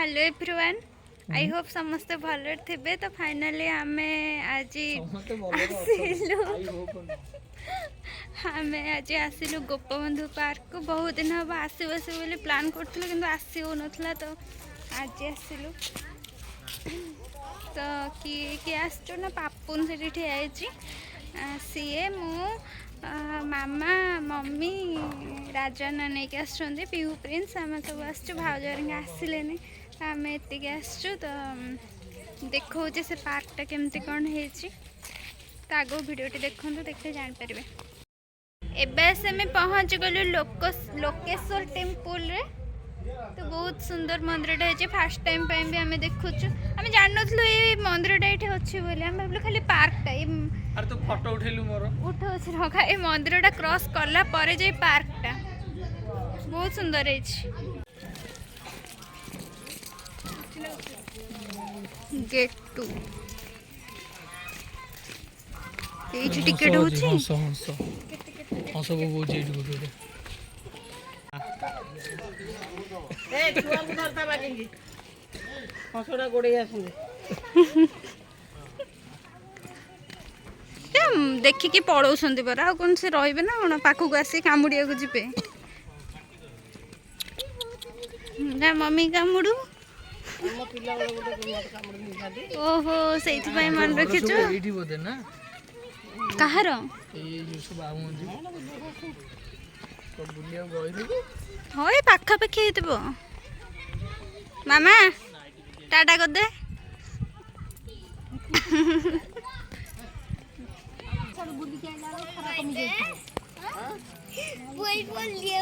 Hello everyone I hope समस्ते भल थे। तो फाइनली आम आज आसिलु गोपबंधु पार्क को बहुत दिन हम आसू बोली प्लान करूँ कि आसी हो ना तो आज आसिलु। तो किए आसचु ना पापुन से ठिया सीए मु मामा मम्मी राजना नहीं के आसुँच पीहू प्रिंस आम सब आसचु भाउजर आसिले आम एतिक आसचु। तो देखा से पार्कटा केमती कौन है तो आगो भिडियोटी देखो देखते जापर। एवं पहुँच गलु लोकेश्वर टेम्पल रे। तो बहुत सुंदर मंदिरटा है। फास्ट टाइम भी आम देखुचु आम जान ये मंदिरटा ये अच्छे बोली आम भाविलु खाली पार्कटा अरे तो फोटो उठेलु मोर उठाउछि रखा ये मंदिरटा क्रॉस करला परे जे पार्कटा बहुत सुंदर है। गेट 2 ये टिकट होछि हंस बहुत जेड गोटे ए छुआ को धरता बाकी हंसडा गोडे आसुंदे देखिकी पड़ौसंती परा कौन से रहिबे ना कौन पाखक आसी कामुड़िया को जिबे ना मम्मी कामुड़ू ओहो से मन रखिछु एठी बोदे ना कहार ए जो सब आउंदी तो बुलिया गइली होय पाखा पाखी हेतबो मामा टाटा कर दे बुली के आला खरा कमी जाई वही बोल लिया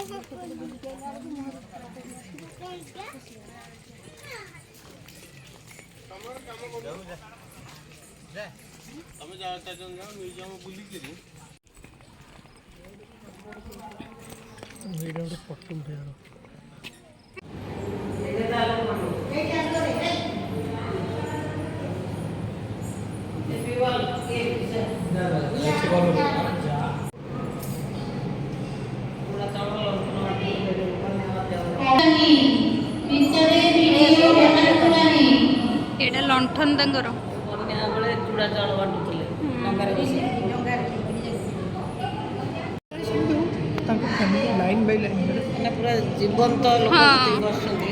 તમે જાતા જન જાઓ મ્યુઝિયમ बुली के वीडियो तो फोटो उठाओ एटा लंठन तंगर चूड़ा चाउल बांटुले लाइन बाय लाइन पूरा जीवंत लोक बसुंदी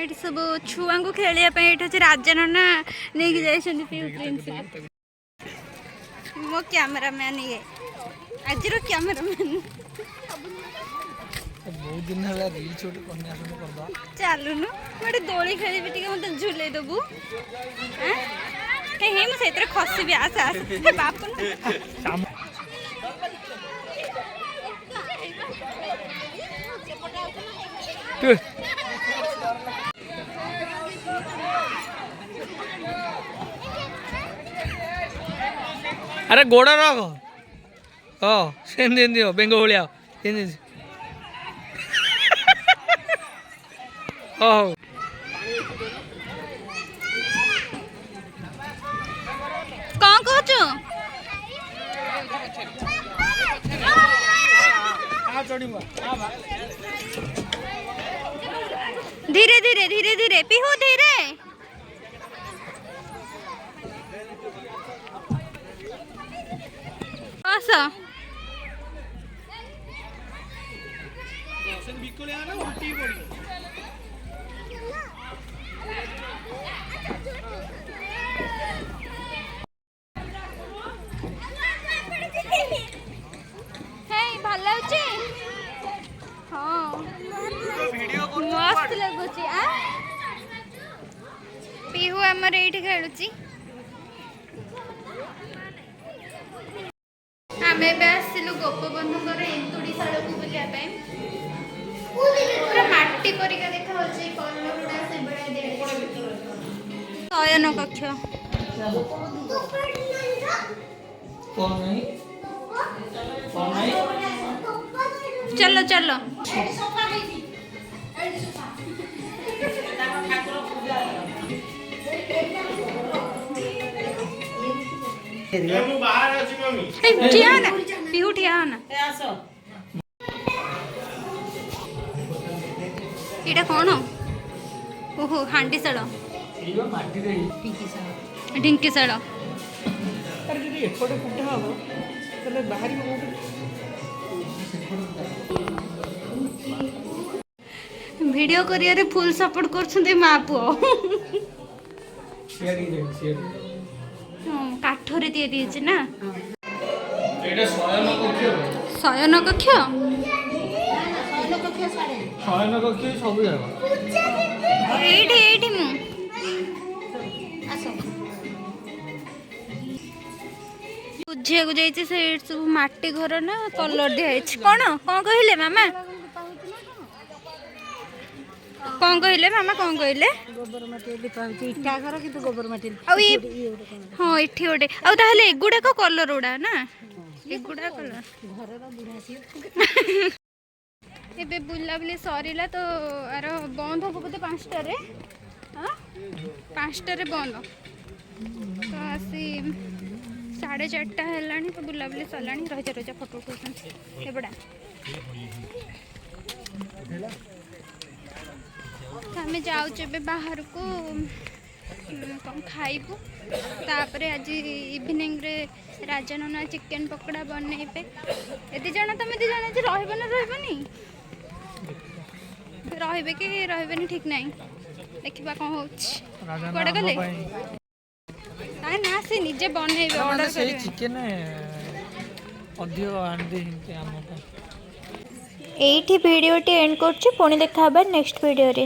ये सब छुआ को खेलिया राजा नना नहीं जाइछन प्रिंस मो कैमरामैन ये आज कैमरामैन बहुत दिन है रील शूट करने आसने करबा चलुनु मोटे दोली खेली भी मत झुले देबू हे हे मु सेतरे खसी भी आस आस हे बापन अरे गोड़ा रख हाँ सेन दिन दियो बेंगो भलिया सेन दिन हाँ कौन कहचु धीरे धीरे धीरे धीरे पीहू धीरे आसा भल लाଗୁଛି हाँ मस्त लगुଛି पीहू आमर ये खेलुची आम आसलु गोपबंधु एंतुड़ीशाल को बुलाया पूरा माटी परिका देखा कलर गुड़ा से ଶୟନ କକ୍ଷ। कौन नहीं कौन नहीं चलो चलो। ठिया हो ना पिहू ठिया हो ना। एटा कौन ओहो हांडीशाଳ ये माटी रे ढिंकीशाଳ। अरे যদি এপটে ফুটা হবো তাহলে বাহারি কোটি ভিডিও করিয়ারে ফুল সপোর্ট করছন্তি মা পুଅ। শেয়ার দিয়ে শেয়ার কাঠরে দিয়ে দিয়েছে না। এটা শয়ন কক্ষ শয়ন কক্ষ শয়ন কক্ষ ସବୁ জায়গা এইটি এইটি মু ବୁଝିବାକୁ ଯାଇଛି ସେ ସବୁ ମାଟି ଘର ନା କଲର ଦିଆହେଇଛି। କଣ କଣ କହିଲେ ମାମା? କଣ କହିଲେ ମାମା କଣ କହିଲେ? ଗୋବର ମାଟି ଲିପା ହଉଛି ଇଟା ଘର କିନ୍ତୁ ଗୋବର ମାଟି ଆଉ ଏ ହଁ ଏଠି ଗୋଟେ ଆଉ ତାହେଲେ ଏଗୁଡାକ କଲର ଗୁଡା ନା ଏଗୁଡା କଲର ଘରର ବୁଢା ସିଏ। ଏବେ ବୁଲାବୁଲି ସରିଲା ତ ଆର ବନ୍ଦ ହବ ବୋଧେ 5টাରେ। ହଁ 5টাରେ ବନ୍ଦ ତ ଆସି 4:30 ହେଲାଣି ତ ବୁଲାବୁଲି ସରିଲାଣି। ରହିଯା ରହିଯା ଫଟୋ ଉଠଉଛନ୍ତି ଏପଟା। ତ ଆମେ ଯାଉଛୁ ଏବେ ବାହାରକୁ କ'ଣ ଖାଇବୁ। ତାପରେ ଆଜି ଇଭିନିଂରେ ରାଜା ନନା ଚିକେନ ପକୋଡ଼ା ବନେଇବେ। ଏତେ ଜଣ ତମେ ଦି ଜଣ ଆଜି ରହିବ ନା ରହିବନି? ରହିବେ କି ରହିବେନି ଠିକ୍ ନାହିଁ। ଦେଖିବା କ'ଣ ହେଉଛି। କୁଆଡ଼େ ଗଲେ? ନା ସେ ନିଜେ ବନେଇବେ ଅର୍ଡର ସେଇ କରିବେ। ଚିକେନ ଅଧିକ ଆଣିଦେ ଆମ ପାଇଁ। ଏଇଠି ଭିଡ଼ିଓଟି ଏଣ୍ଡ କରୁଛି। ପୁଣି ଦେଖା ହେବା ନେକ୍ସଟ ଭିଡ଼ିଓରେ।